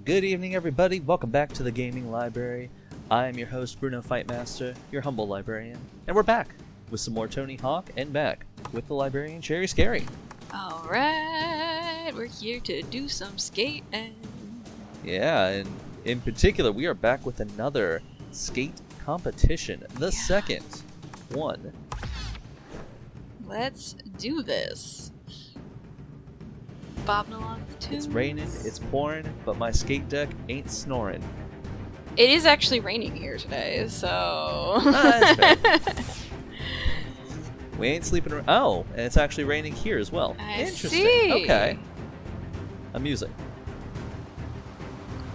Good evening, everybody. Welcome back to the Gaming Library. I am your host, Bruno Fightmaster, your humble librarian. And we're back with some more Tony Hawk and back with the librarian, Cherry Scary. Alright, we're here to do some skating. Yeah, and in particular, we are back with another skate competition. The second one. Let's do this. Bobbing along the tunes. It's raining, it's pouring, but my skate deck ain't snoring. It is actually raining here today, so... That's fair. We ain't sleeping around. Oh, and it's actually raining here as well. Interesting. See. Okay. Amusing.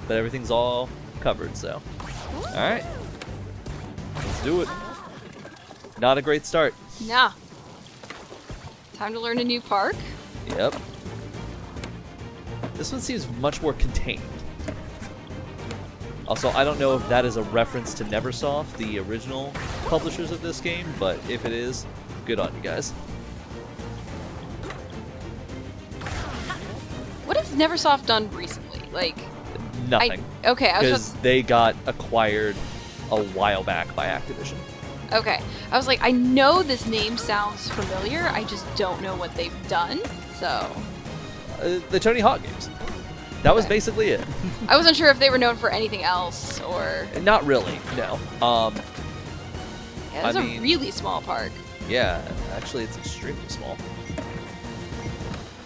But everything's all covered, so. Alright. Let's do it. Not a great start. Nah. Time to learn a new park. Yep. This one seems much more contained. Also, I don't know if that is a reference to Neversoft, the original publishers of this game, but if it is, good on you guys. What has Neversoft done recently? Like... Nothing. Okay, I was because they got acquired a while back by Activision. Okay. I was like, I know this name sounds familiar, I just don't know what they've done, so... The Tony Hawk games. That was basically it. I wasn't sure if they were known for anything else, or... Not really, no. Yeah, it's a really small park. Yeah, actually it's extremely small.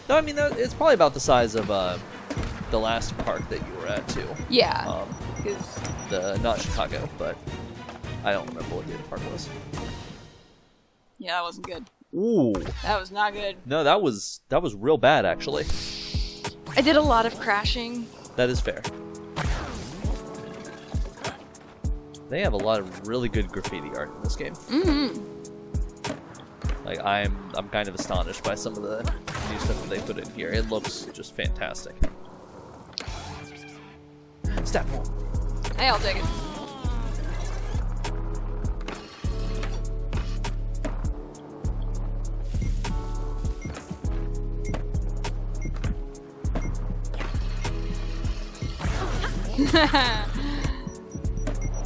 No, I mean, it's probably about the size of the last park that you were at, too. Yeah. Not Chicago, but I don't remember what the other park was. Yeah, that wasn't good. Ooh. That was not good. No, that was real bad, actually. I did a lot of crashing. That is fair. They have a lot of really good graffiti art in this game. Mm-hmm. Like, I'm kind of astonished by some of the new stuff that they put in here. It looks just fantastic. Step one. Hey, I'll take it.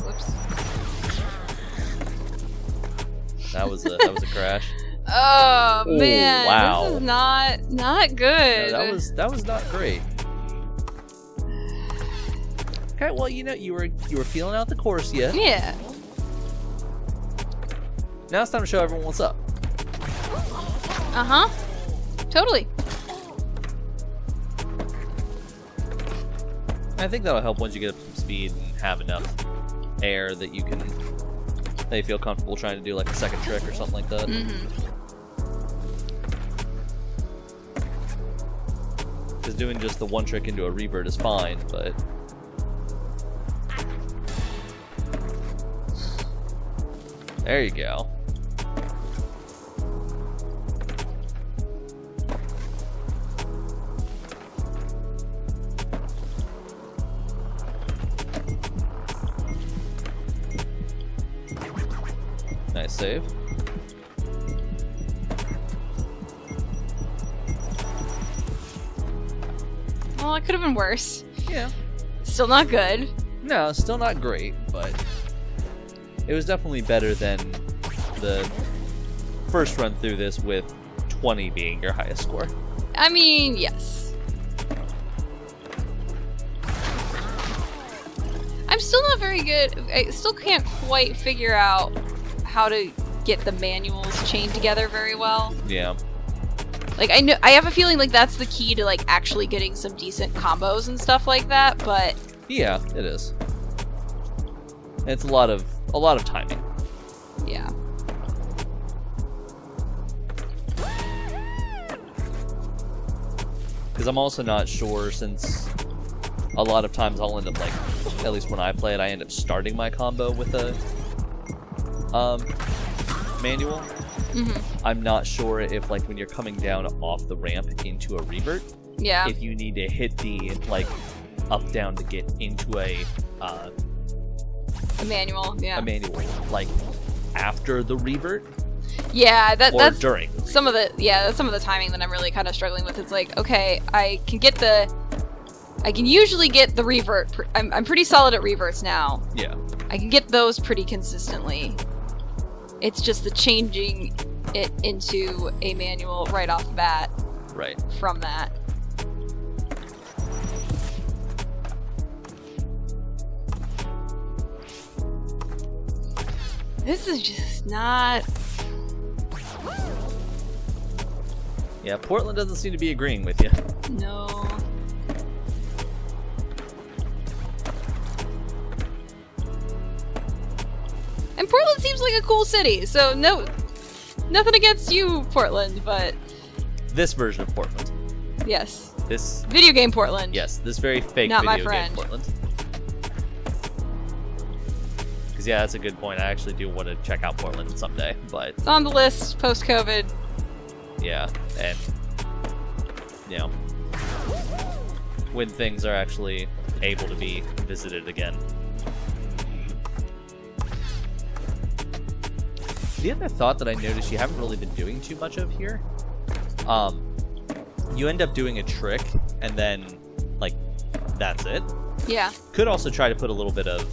Whoops. That was a crash. Oh man, wow. This is not good. No, that was not great. Okay, well, you know, you were feeling out the course yet. Yeah. Now it's time to show everyone what's up. Uh-huh. Totally. I think that'll help once you get up to speed and have enough air that you feel comfortable trying to do like a second trick or something like that. Mm-hmm. Because doing just the one trick into a revert is fine, but... There you go. Nice save. Well, it could have been worse. Yeah. Still not good. No, still not great, but it was definitely better than the first run through this with 20 being your highest score. I mean, yes. I'm still not very good. I still can't quite figure out how to get the manuals chained together very well. Yeah. Like, I have a feeling like that's the key to like actually getting some decent combos and stuff like that, but Yeah, it is. It's a lot of timing. yeah. Because I'm also not sure, since a lot of times I'll end up, like, at least when I play it, I end up starting my combo with a manual. Mm-hmm. I'm not sure if, like, when you're coming down off the ramp into a revert, Yeah. if you need to hit the, like, up down to get into a manual, yeah. a manual, like, after the revert. Yeah, that's during. some of the timing that I'm really kind of struggling with. It's like, okay, I can get the I can usually get the revert. I'm pretty solid at reverts now. Yeah. I can get those pretty consistently. It's just the changing it into a manual right off the bat. Right. From that. This is just not... Yeah, Portland doesn't seem to be agreeing with you. No. And Portland seems like a cool city, so nothing against you, Portland, but... This version of Portland. Yes. This... Video game Portland. Yes, this very fake Not my video game friend. Portland. Because, yeah, that's a good point. I actually do want to check out Portland someday, but... It's on the list, post-COVID. Yeah, and... You know... When things are actually able to be visited again. The other thought that I noticed you haven't really been doing too much of here, you end up doing a trick, and then, like, that's it. Yeah. Could also try to put a little bit of,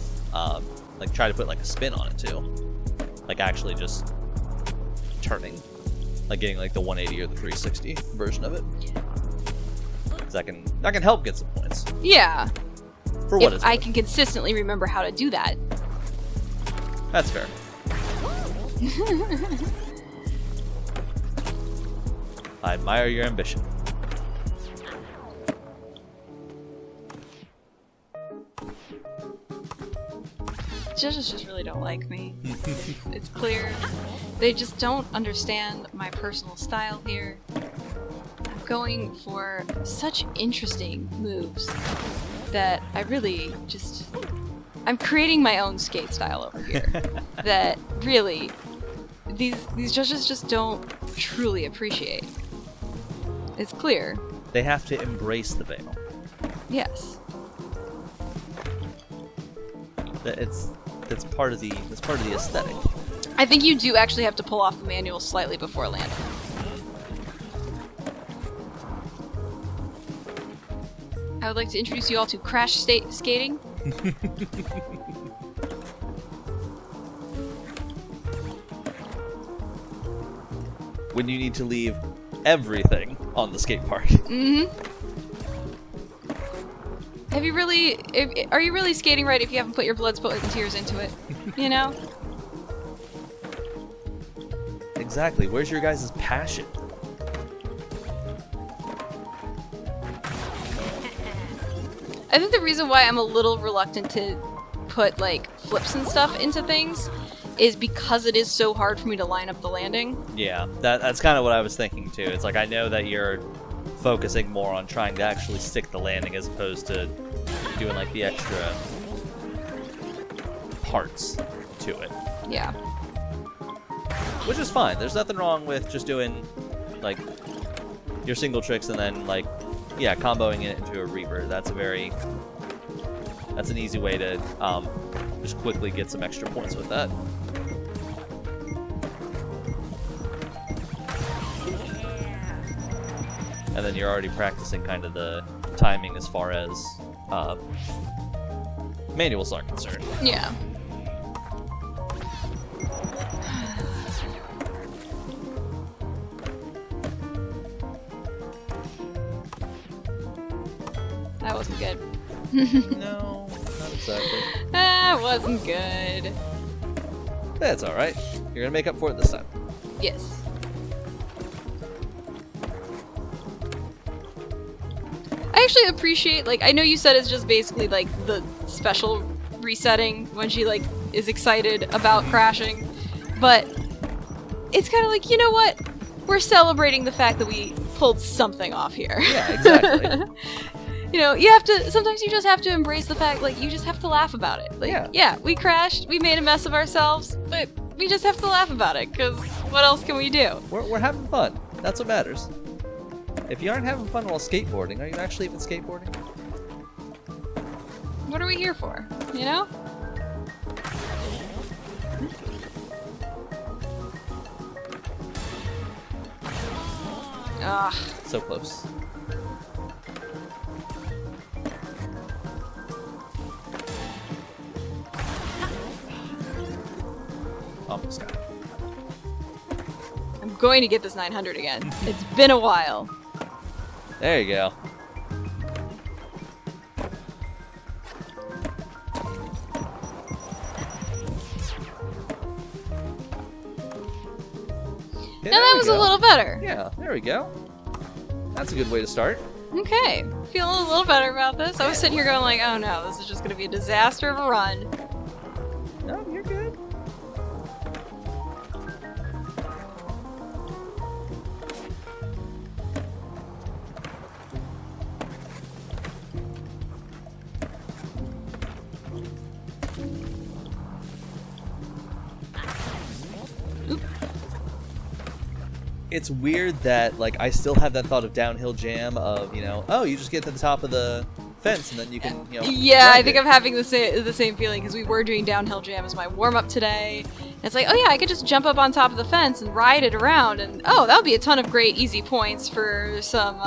try to put, like, a spin on it, too. Like, actually just turning. Like, getting, like, the 180 or the 360 version of it. Because that can help get some points. Yeah. For what if it's I worth. can consistently remember how to do that. That's fair. I admire your ambition. Judges just really don't like me. It's clear. They just don't understand my personal style here. I'm going for such interesting moves that I really just... I'm creating my own skate style over here. That really, these judges just don't truly appreciate. It's clear. They have to embrace the veil. Yes. That's part of the aesthetic. I think you do actually have to pull off the manual slightly before landing. I would like to introduce you all to crash skating. When you need to leave everything on the skate park. Mm-hmm. Are you really skating right if you haven't put your blood, sweat, and tears into it? You know? Exactly. Where's your guys' passion? I think the reason why I'm a little reluctant to put, like, flips and stuff into things is because it is so hard for me to line up the landing. Yeah, that's kind of what I was thinking too. It's like I know that you're focusing more on trying to actually stick the landing as opposed to doing like the extra parts to it. Yeah. Which is fine. There's nothing wrong with just doing like your single tricks and then like comboing it into a revert. That's an easy way to just quickly get some extra points with that. And then you're already practicing kind of the timing as far as manuals are concerned. Yeah. That wasn't good. No, not exactly. That wasn't good. That's alright. You're gonna make up for it this time. Yes. I actually appreciate, like, I know you said it's just basically, like, the special resetting when she, like, is excited about crashing, but it's kind of like, you know what? We're celebrating the fact that we pulled something off here. Yeah, exactly. You know, sometimes you just have to embrace the fact, like, you just have to laugh about it. Like, yeah, we crashed, we made a mess of ourselves, but we just have to laugh about it, because what else can we do? We're having fun. That's what matters. If you aren't having fun while skateboarding, are you actually even skateboarding? What are we here for, you know? Ah. So close. Almost got it. I'm going to get this 900 again. It's been a while. There you go. Yeah, Now that was a little better. Yeah, there we go. That's a good way to start. Okay, feeling a little better about this. I was sitting here going like, oh no, this is just going to be a disaster of a run. No, you're good. It's weird that, like, I still have that thought of downhill jam of, you know, oh, you just get to the top of the fence and then you can, you know. Yeah, I think it. I'm having the same feeling because we were doing downhill jam as my warm up today. And it's like, oh yeah, I could just jump up on top of the fence and ride it around, and oh, that would be a ton of great easy points for some,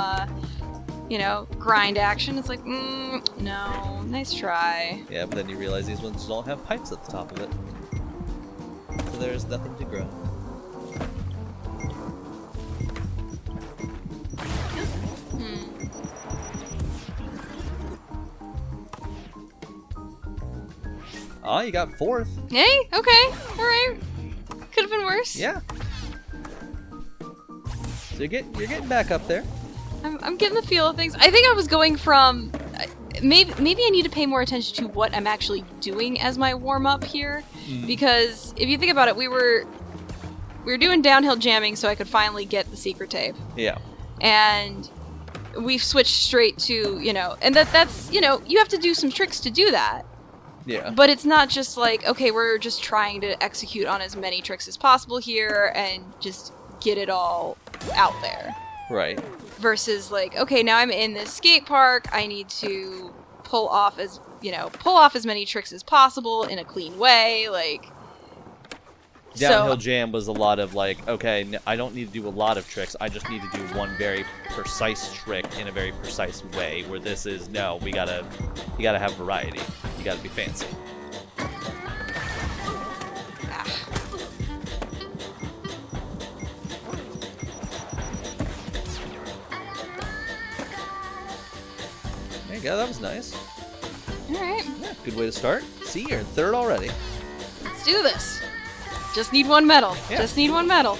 you know, grind action. It's like, no, nice try. Yeah, but then you realize these ones don't have pipes at the top of it, so there's nothing to grow. Oh, you got fourth. Hey, okay, alright. Could have been worse. Yeah. So you're getting back up there. I'm getting the feel of things. I think I was going from... maybe I need to pay more attention to what I'm actually doing as my warm-up here. Because if you think about it, we were doing downhill jamming so I could finally get the secret tape. Yeah. And we've switched straight to, you know... And that's, you know, you have to do some tricks to do that. Yeah. But it's not just like, okay, we're just trying to execute on as many tricks as possible here and just get it all out there. Right. Versus like, okay, now I'm in this skate park, I need to pull off as many tricks as possible in a clean way, like... Downhill jam was a lot of like, okay, I don't need to do a lot of tricks, I just need to do one very precise trick in a very precise way, where this is, no, you gotta have variety. You gotta be fancy. There you go, that was nice. Alright. Yeah, good way to start. See, you're in third already. Let's do this. Just need one medal. Yeah. Just need one medal.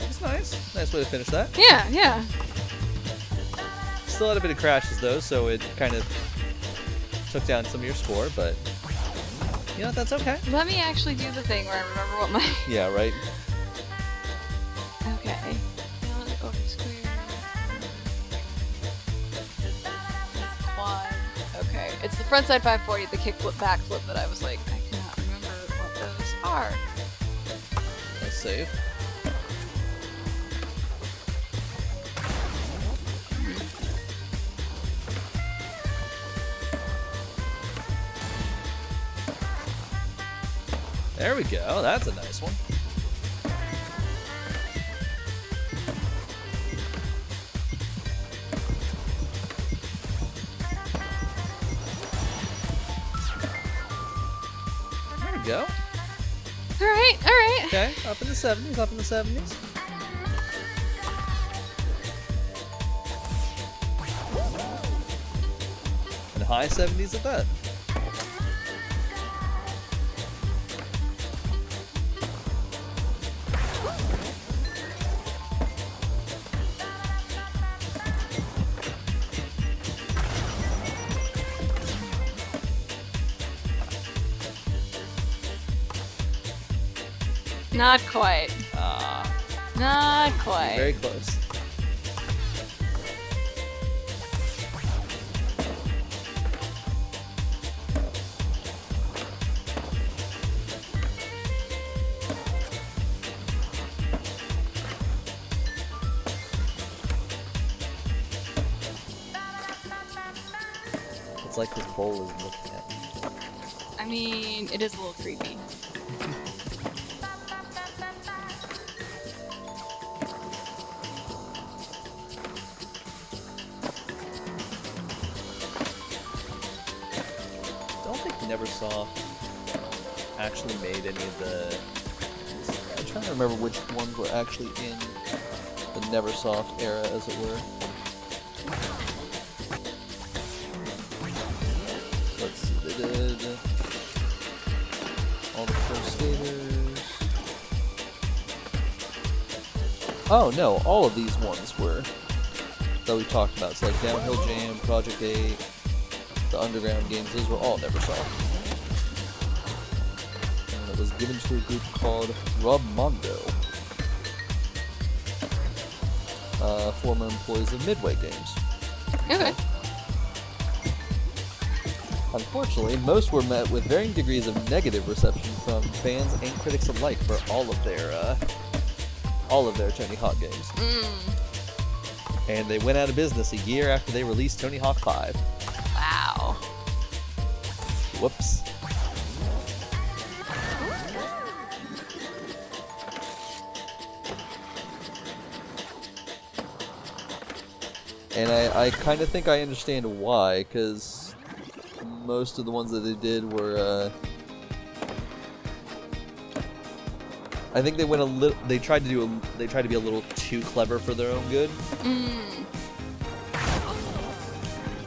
That's nice. Nice way to finish that. Yeah, yeah. Still had a bit of crashes though, so it kind of took down some of your score, but you know, that's okay. Let me actually do the thing where I remember what my... Yeah, right. Okay. Over square. Quad. Okay. It's the frontside 540, the kickflip, backflip that I was like, I cannot remember what those are. Nice save. There we go. That's a nice one. There we go. Alright, alright. Okay, up in the 70s, up in the 70s. And high 70s at that. Not quite. Not quite. Very close. It's like this bowl is looking at me. I mean, it is a little creepy. I don't think Neversoft actually made any of the... I'm trying to remember which ones were actually in the Neversoft era, as it were. Let's see, they did all the Pro Skaters. Oh no, all of these ones were that we talked about. So like Downhill Jam, Project 8, the Underground games, those were all Neversoft. And it was given to a group called Robomondo, former employees of Midway Games. Okay. Unfortunately, most were met with varying degrees of negative reception from fans and critics alike for all of their Tony Hawk games. And they went out of business a year after they released Tony Hawk 5. Wow. Whoops. And I kind of think I understand why, because most of the ones that they did were, I think they went a little. They tried to be a little too clever for their own good.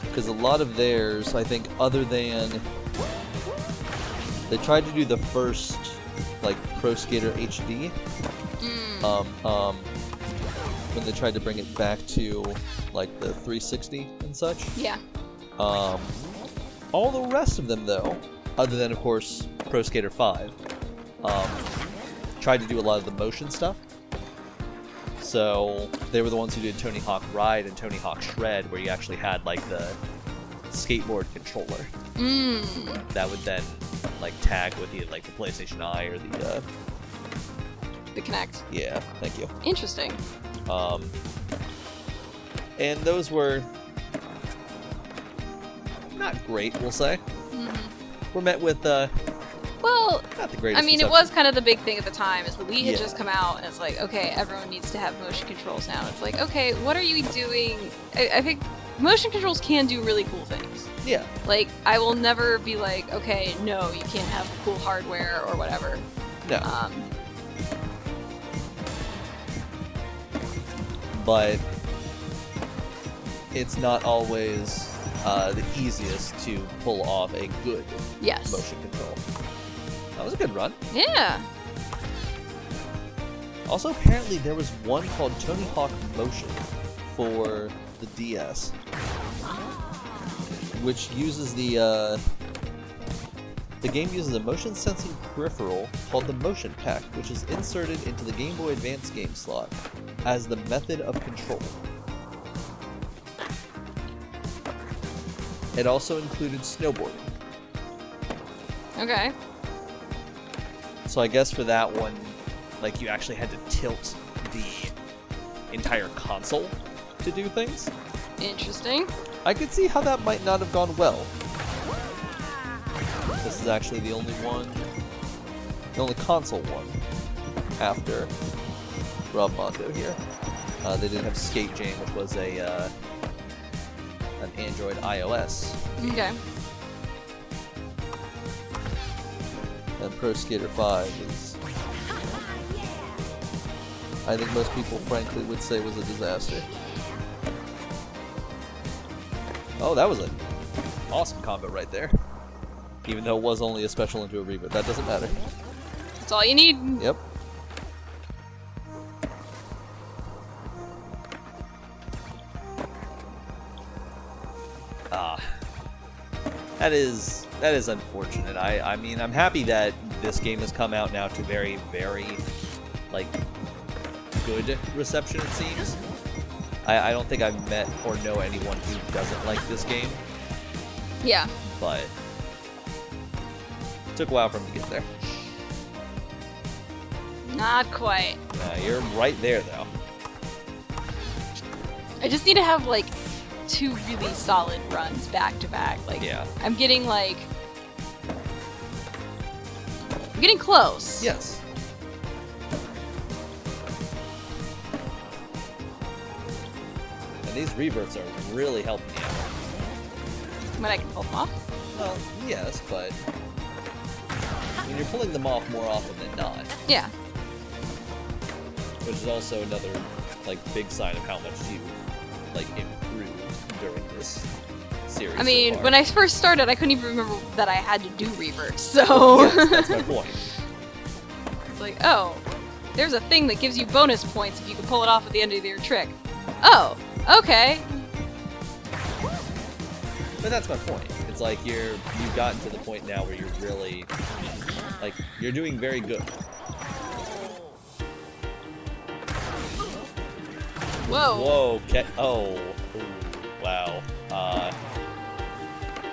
Because a lot of theirs, I think, other than they tried to do the first like Pro Skater HD. When they tried to bring it back to like the 360 and such. Yeah. All the rest of them, though, other than of course Pro Skater 5, tried to do a lot of the motion stuff. So they were the ones who did Tony Hawk Ride and Tony Hawk Shred, where you actually had like the skateboard controller that would then like tag with either like the PlayStation Eye or the Kinect. Yeah, thank you. Interesting. And those were not great, we'll say. Were met with well, not the greatest. I mean, it reception. was kind of the big thing at the time. Is the Wii had Yeah. just come out, and it's like, okay, everyone needs to have motion controls now. It's like, okay, what are you doing? I think motion controls can do really cool things. Yeah. Like, I will never be like, okay, no, you can't have cool hardware or whatever. No. But it's not always the easiest to pull off a good Yes. motion control. That was a good run. Yeah. Also, apparently there was one called Tony Hawk Motion for the DS, which uses the game uses a motion sensing peripheral called the Motion Pack, which is inserted into the Game Boy Advance game slot as the method of control. It also included snowboarding. Okay. So I guess for that one, like, you actually had to tilt the entire console to do things. Interesting. I could see how that might not have gone well. This is actually the only console one after Robomondo here. They did have Skate Jam, which was an Android iOS. Okay. And Pro Skater 5 is, I think most people frankly would say, was a disaster. Oh, that was an awesome combo right there. Even though it was only a special into a reboot, that doesn't matter. That's all you need. Yep. That is unfortunate. I mean, I'm happy that this game has come out now to very, very, like, good reception, it seems. I don't think I've met or know anyone who doesn't like this game, Yeah. but it took a while for him to get there. Not quite. You're right there, though. I just need to have like 2 really solid runs back to back. Like, Yeah. I'm getting like I'm getting close. Yes. And these reverts are really helping me out. When I can pull them off. Well, yes, but when you're pulling them off more often than not, Yeah. which is also another like big sign of how much you like improved during this series. I mean, so far. when I first started, I couldn't even remember that I had to do reverts, so... Yes, that's my point. It's like, oh, there's a thing that gives you bonus points if you can pull it off at the end of your trick. Oh, okay. But that's my point. It's like you've gotten to the point now where you're really like you're doing very good. Whoa. Whoa, oh, wow.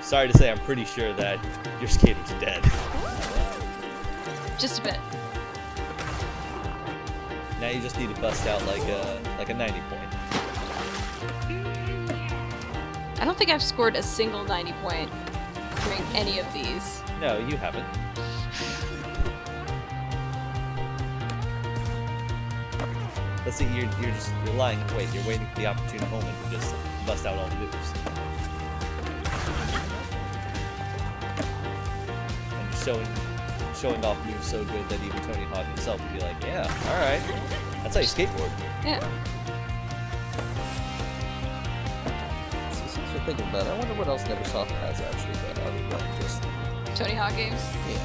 Sorry to say, I'm pretty sure that your skater's dead. Just a bit. Now you just need to bust out like a 90 point. I don't think I've scored a single 90 point during any of these. No, you haven't. Let's see, you're lying in wait. You're waiting for the opportune moment to just bust out all the moves. And just showing off moves so good that even Tony Hawk himself would be like, yeah, alright. That's how you skateboard. Yeah. So since we're thinking about it, I wonder what else Neversoft has actually done other than just... Tony Hawk games. Yeah.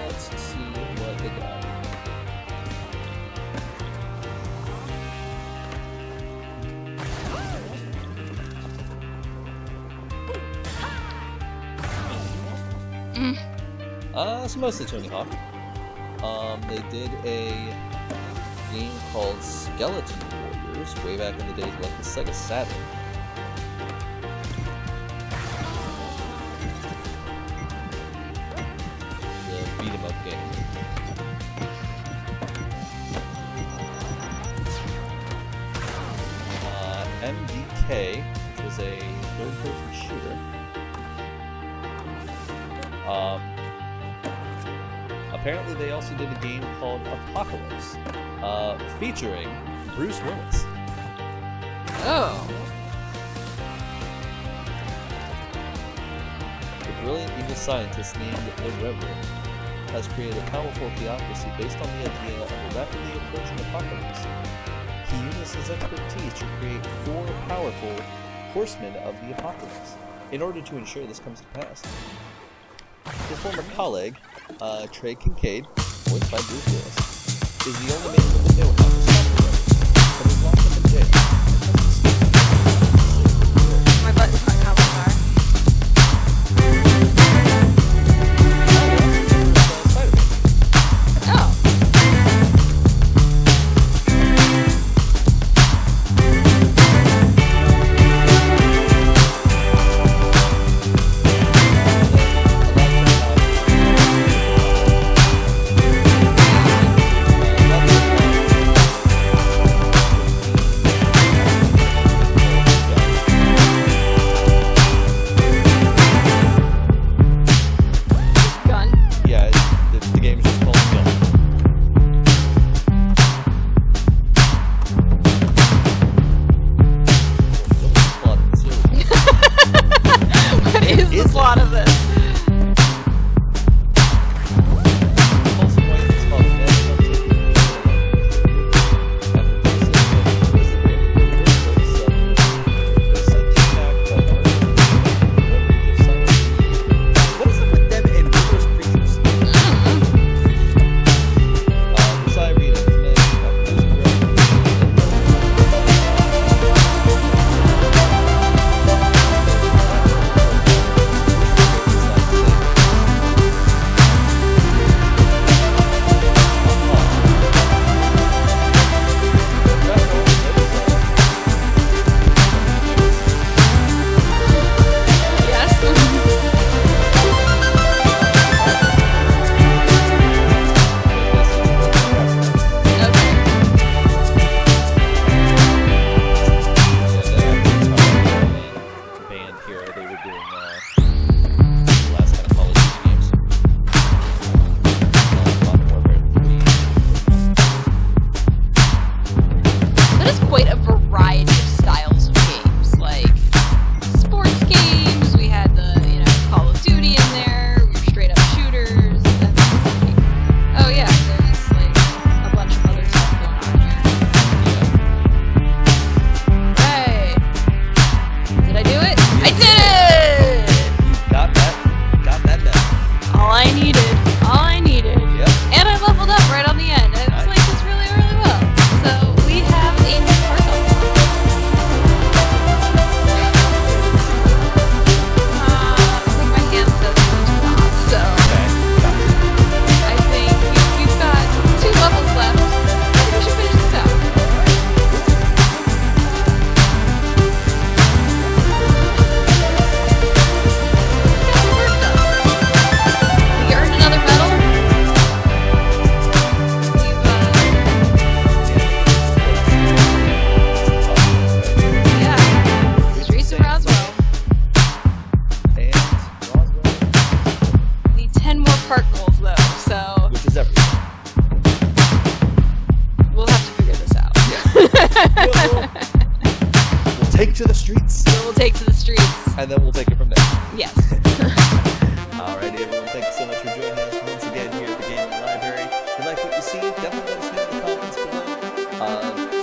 Let's see what they got. So mostly Tony Hawk. They did a game called Skeleton Warriors way back in the days of like the Sega Saturn. The beat 'em up game. MDK, which was a third-person shooter. Apparently they also did a game called Apocalypse, featuring Bruce Willis. Oh. The brilliant evil scientist named the Reverend has created a powerful theocracy based on the idea of a rapidly approaching apocalypse. He uses his expertise to create 4 powerful horsemen of the apocalypse in order to ensure this comes to pass. His former colleague, Trey Kincaid, voiced by Bruce Willis, is the only man with the know-how to stop the Reverend, but is locked up in jail. My button's not coming far. Oh. take to the streets. We'll take to the streets. And then we'll take it from there. Yes. Alrighty, everyone. Thank you so much for joining us once again here at the Gaming Library. If you like what you see, definitely let us know in the comments below.